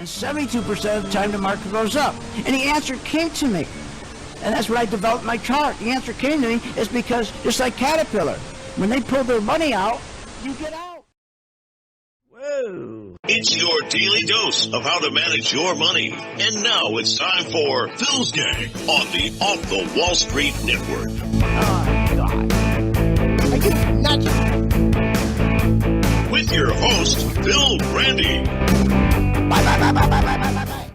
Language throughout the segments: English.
And 72% of the time the market goes up. And the answer came to me. And that's when I developed my chart. The answer came to me is because, just like Caterpillar, when they pull their money out, you get out. Whoa. It's your daily dose of how to manage your money. And now it's time for Phil's Gang on the Off the Wall Street Network. Oh, God. Are you nuts? With your host, Phil Grande. Bye.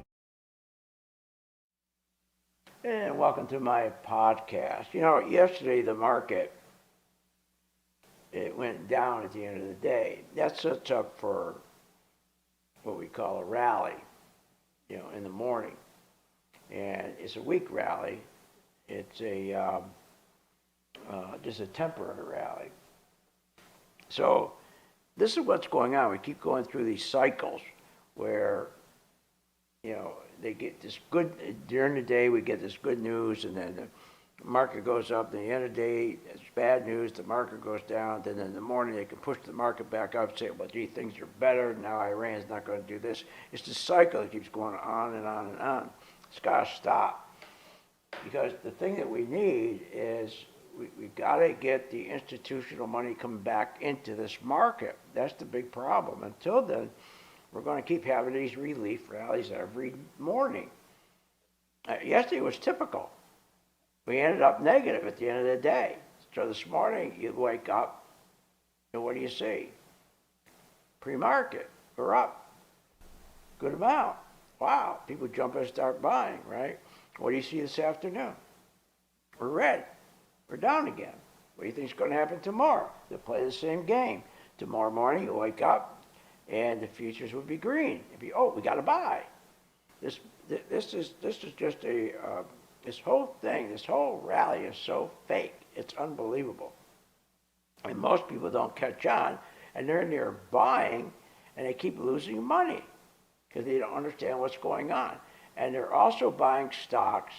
And welcome to my podcast. You know, yesterday the market, it went down at the end of the day. That sets up for what we call a rally, you know, in the morning. And it's a weak rally. It's a just a temporary rally. So this is what's going on. We keep going through these cycles where, you know, they get this good, during the day we get this good news, and then the market goes up, and at the end of the day it's bad news, the market goes down, then in the morning they can push the market back up and say, well, gee, things are better, now Iran's not going to do this. It's the cycle that keeps going on and on and on. It's got to stop. Because the thing that we need is we've got to get the institutional money coming back into this market. That's the big problem. Until then, we're going to keep having these relief rallies every morning. Yesterday was typical. We ended up negative at the end of the day. So this morning, you wake up, and what do you see? Pre-market, we're up. Good amount. Wow, people jump and start buying, right? What do you see this afternoon? We're red. We're down again. What do you think is going to happen tomorrow? They'll play the same game. Tomorrow morning, you wake up, and the futures would be green. It'd be, oh, we got to buy. This is just a this whole thing, this whole rally is so fake. It's unbelievable, and most people don't catch on, and they're in there buying, and they keep losing money because they don't understand what's going on. And they're also buying stocks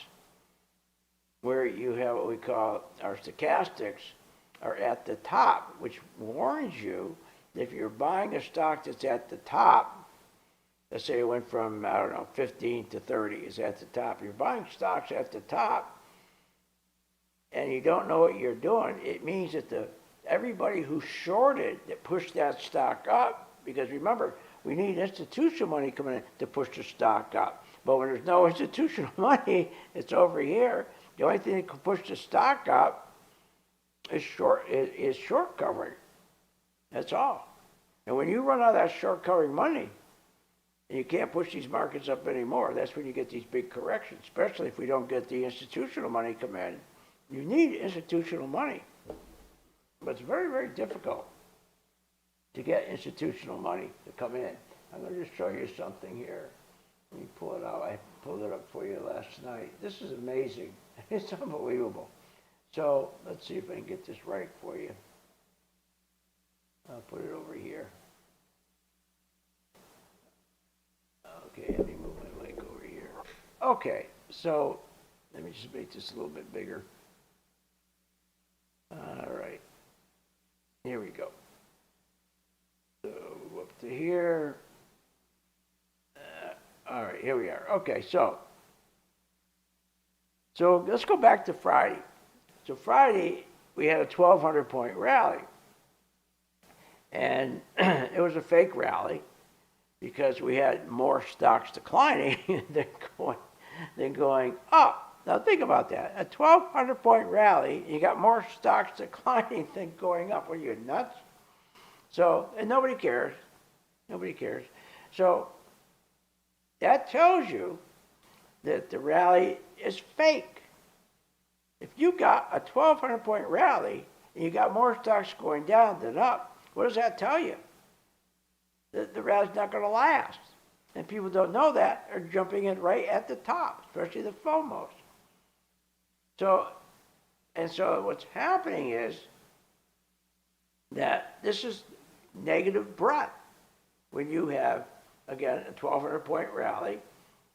where you have what we call our stochastics are at the top, which warns you that if you're buying a stock that's at the top, let's say it went from, 15 to 30 is at the top. You're buying stocks at the top and you don't know what you're doing. It means that everybody who shorted that pushed that stock up, because remember, we need institutional money coming in to push the stock up. But when there's no institutional money, it's over here. The only thing that can push the stock up is short covering. That's all. And when you run out of that short covering money, and you can't push these markets up anymore, that's when you get these big corrections, especially if we don't get the institutional money come in. You need institutional money. But it's very, very difficult to get institutional money to come in. I'm going to just show you something here. Let me pull it out. I pulled it up for you last night. This is amazing. It's unbelievable. So let's see if I can get this right for you. I'll put it over here. Okay, let me move my link over here. Okay, so let me just make this a little bit bigger. All right. Here we go. So up to here. All right, here we are. Okay, so let's go back to Friday. So Friday, we had a 1,200 point rally. And it was a fake rally because we had more stocks declining than going up. Now think about that. A 1,200 point rally, you got more stocks declining than going up. Are you nuts? So, and nobody cares. Nobody cares. So that tells you that the rally is fake. If you got a 1,200 point rally and you got more stocks going down than up, what does that tell you? That the rally's not going to last. And people don't know that, are jumping in right at the top, especially the FOMOs. So what's happening is that this is negative breadth. When you have, again, a 1,200 point rally,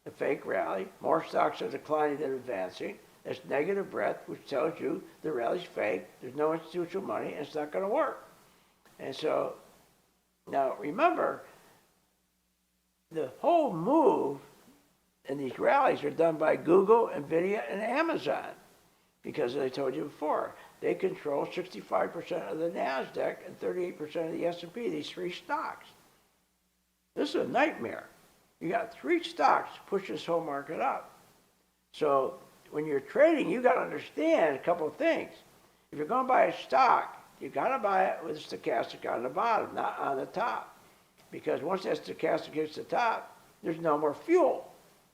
a fake rally, more stocks are declining than advancing. That's negative breadth, which tells you the rally's fake, there's no institutional money, and it's not going to work. And so, now remember the whole move and these rallies are done by Google, Nvidia, and Amazon. Because as I told you before, they control 65% of the NASDAQ and 38% of the S&P, these three stocks. This is a nightmare. You got three stocks to push this whole market up. So when you're trading, you got to understand a couple of things. If you're going to buy a stock, you got to buy it with a stochastic on the bottom, not on the top. Because once that stochastic hits the top, there's no more fuel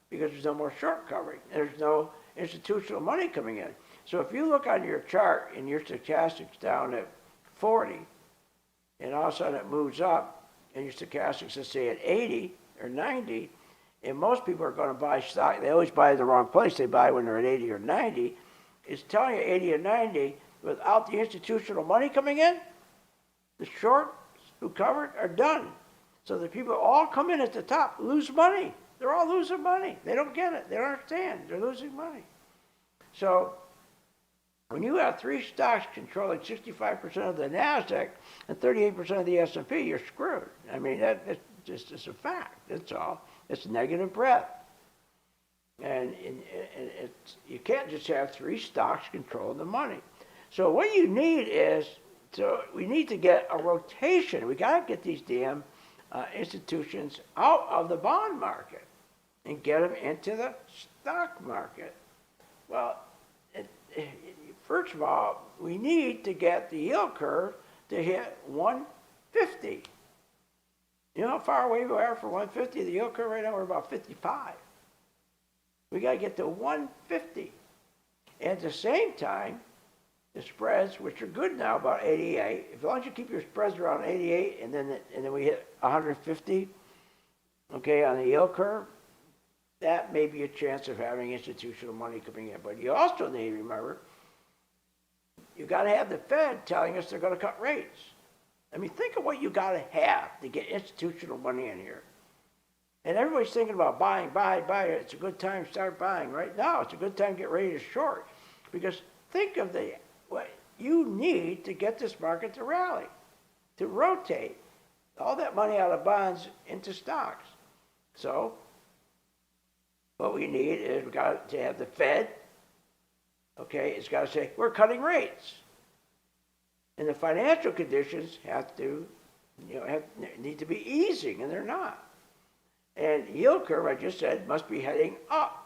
because there's no more short covering. There's no institutional money coming in. So if you look on your chart and your stochastic's down at 40, and all of a sudden it moves up, and your stochastics is say at 80 or 90, and most people are going to buy stock. They always buy the wrong place. They buy when they're at 80 or 90. It's telling you 80 or 90 without the institutional money coming in. The shorts who covered are done. So the people all come in at the top lose money. They're all losing money. They don't get it. They don't understand. They're losing money. So when you have three stocks controlling 65% of the NASDAQ and 38% of the S&P, you're screwed. I mean, that's just it's a fact. That's all. It's negative breadth. And you can't just have three stocks controlling the money. So what you need is, we need to get a rotation. We got to get these damn institutions out of the bond market and get them into the stock market. Well, first of all, we need to get the yield curve to hit 150. You know how far away we are from 150? The yield curve right now, we're about 55. We got to get to 150. And at the same time, the spreads, which are good now, about 88, as long as you keep your spreads around 88 and then we hit 150, okay, on the yield curve, that may be a chance of having institutional money coming in. But you also need to remember, you got to have the Fed telling us they're going to cut rates. I mean, think of what you got to have to get institutional money in here. And everybody's thinking about buy. It's a good time to start buying. Right now, it's a good time to get ready to short. Because think of what you need to get this market to rally, to rotate all that money out of bonds into stocks. So what we need is we got to have the Fed, okay, it's got to say, we're cutting rates. And the financial conditions have to, need to be easing, and they're not. And yield curve, I just said, must be heading up.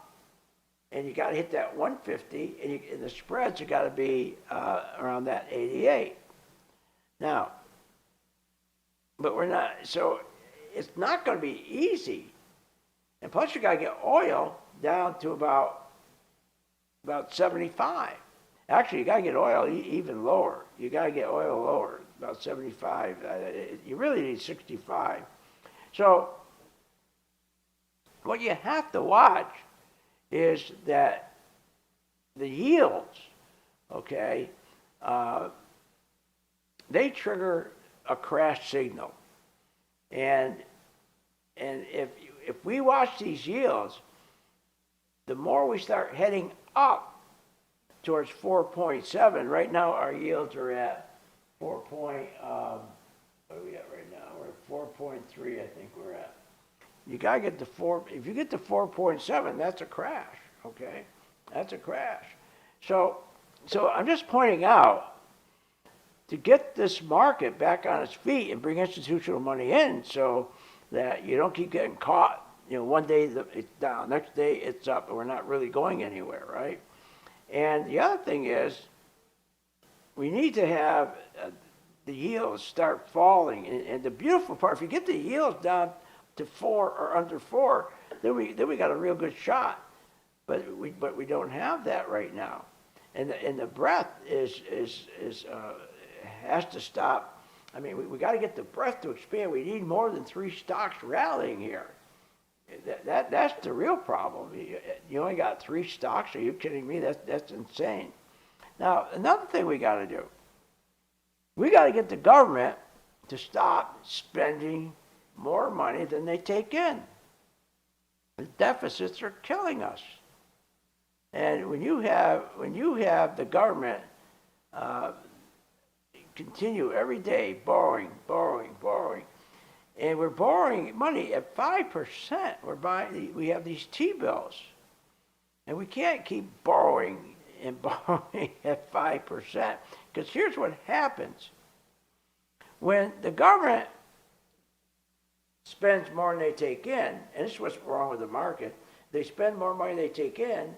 And you got to hit that 150, and the spreads have got to be around that 88. Now, but we're not, so it's not going to be easy. And plus you got to get oil down to about 75. Actually, you got to get oil even lower. You got to get oil lower, about 75. You really need 65. So what you have to watch is that the yields, okay, they trigger a crash signal. And if we watch these yields, the more we start heading up towards 4.7, right now our yields are at 4. What are we at right now? We're at 4.3, I think we're at. You gotta get to 4. If you get to 4.7, that's a crash. Okay, that's a crash. So I'm just pointing out, to get this market back on its feet and bring institutional money in, so that you don't keep getting caught. One day it's down, next day it's up, and we're not really going anywhere, right? And the other thing is, we need to have the yields start falling. And the beautiful part, if you get the yields down to 4 or under 4, then we got a real good shot. But we don't have that right now. And the breadth has to stop. I mean, we got to get the breadth to expand. We need more than 3 stocks rallying here. That's the real problem. You only got 3 stocks? Are you kidding me? That's insane. Now, another thing we got to do, we got to get the government to stop spending more money than they take in. The deficits are killing us. And when you have the government continue every day borrowing, And we're borrowing money at 5%. We have these T-bills. And we can't keep borrowing and borrowing at 5%. Because here's what happens. When the government spends more than they take in, and this is what's wrong with the market, they spend more money than they take in,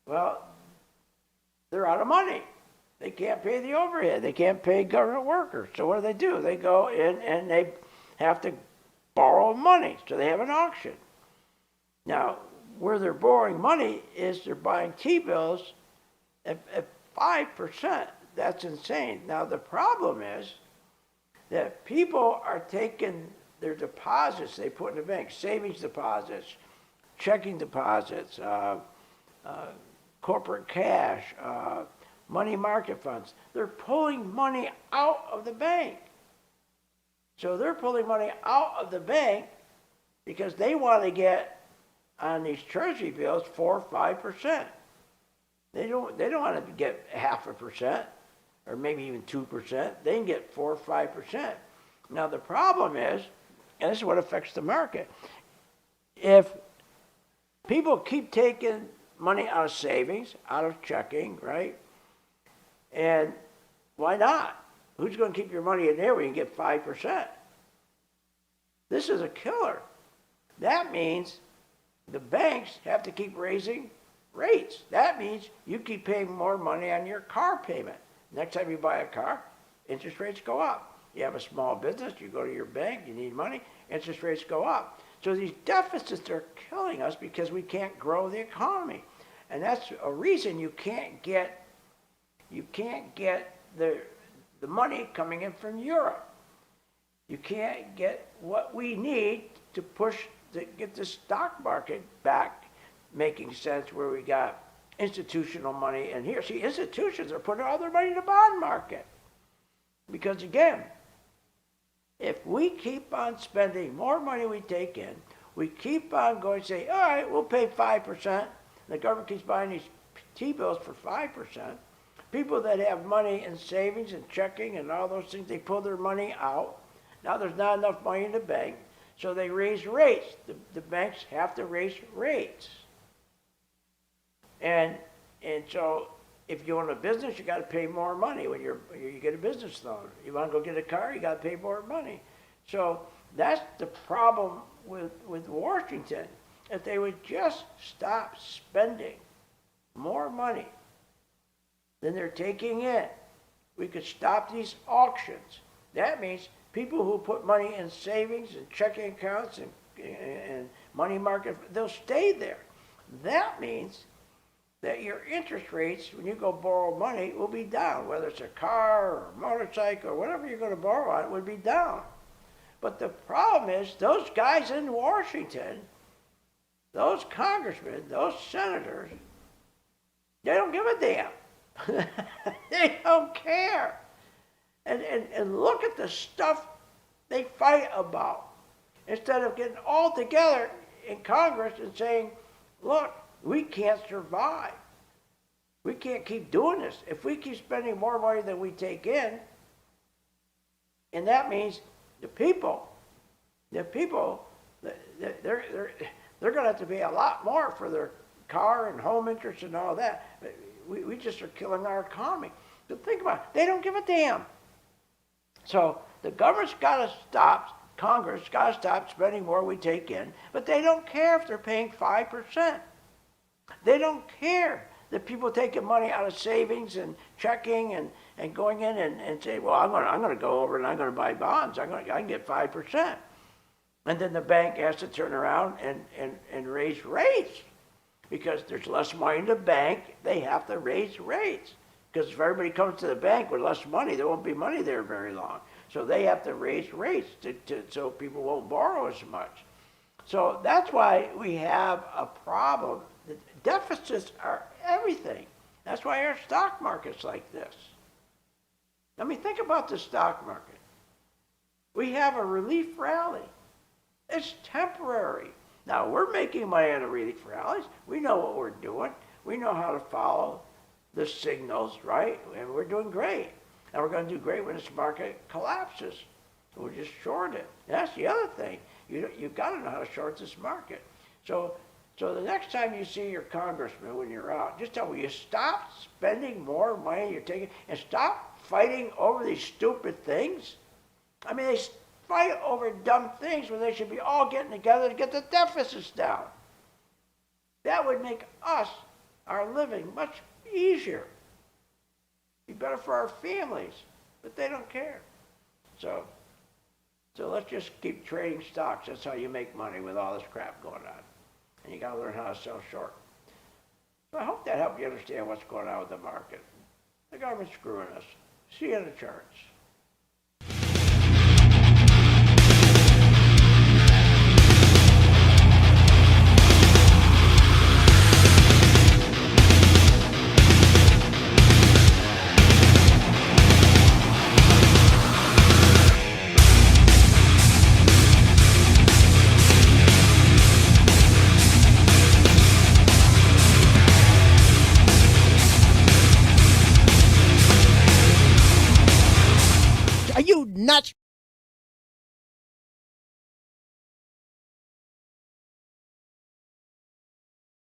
well, they're out of money. They can't pay the overhead. They can't pay government workers. So what do? They go in and they have to borrow money. So they have an auction. Now, where they're borrowing money is they're buying T-bills at 5%. That's insane. Now, the problem is that people are taking their deposits they put in the bank, savings deposits, checking deposits, corporate cash, money market funds. They're pulling money out of the bank. So they're pulling money out of the bank because they want to get on these treasury bills 4 or 5%. They don't want to get 0.5% or maybe even 2%. They can get 4 or 5%. Now the problem is, and this is what affects the market, if people keep taking money out of savings, out of checking, right? And why not? Who's going to keep your money in there when you get 5%? This is a killer. That means the banks have to keep raising rates. That means you keep paying more money on your car payment. Next time you buy a car, interest rates go up. You have a small business, you go to your bank, you need money, interest rates go up. So these deficits are killing us because we can't grow the economy. And that's a reason you can't get the money coming in from Europe. You can't get what we need to get the stock market back making sense, where we got institutional money in here. See, institutions are putting all their money in the bond market. Because again, if we keep on spending more money we take in, we keep on going to say, all right, we'll pay 5%. The government keeps buying these T-bills for 5%. People that have money in savings and checking and all those things, they pull their money out. Now there's not enough money in the bank, so they raise rates. The banks have to raise rates. And so if you own a business, you got to pay more money when you get a business loan. You want to go get a car, you got to pay more money. So that's the problem with Washington. If they would just stop spending more money than they're taking in, we could stop these auctions. That means people who put money in savings and checking accounts and money market, they'll stay there. That means that your interest rates, when you go borrow money, will be down. Whether it's a car or a motorcycle or whatever you're going to borrow on, it would be down. But the problem is those guys in Washington, those congressmen, those senators, they don't give a damn. They don't care. And look at the stuff they fight about. Instead of getting all together in Congress and saying, look, we can't survive. We can't keep doing this. If we keep spending more money than we take in, and that means the people, they're going to have to pay a lot more for their car and home interest and all that. We just are killing our economy. But think about it. They don't give a damn. So the government's got to stop, Congress got to stop spending more we take in, but they don't care if they're paying 5%. They don't care that people taking money out of savings and checking and going in and say, well, I'm going to go over and I'm going to buy bonds. I can get 5%. And then the bank has to turn around and raise rates because there's less money in the bank. They have to raise rates because if everybody comes to the bank with less money, there won't be money there very long. So they have to raise rates so people won't borrow as much. So that's why we have a problem. The deficits are everything. That's why our stock market's like this. I mean, think about the stock market. We have a relief rally. It's temporary. Now, we're making money on the relief rallies. We know what we're doing. We know how to follow the signals, right? And we're doing great. And we're going to do great when this market collapses. We'll just short it. That's the other thing. You've got to know how to short this market. So the next time you see your congressman when you're out, just tell them, you stop spending more money you're taking and stop fighting over these stupid things. I mean, they fight over dumb things when they should be all getting together to get the deficits down. That would make us, our living, much easier. Be better for our families, but they don't care. So let's just keep trading stocks. That's how you make money with all this crap going on. And you got to learn how to sell short. So I hope that helped you understand what's going on with the market. The government's screwing us. See you in the charts. Are you nuts?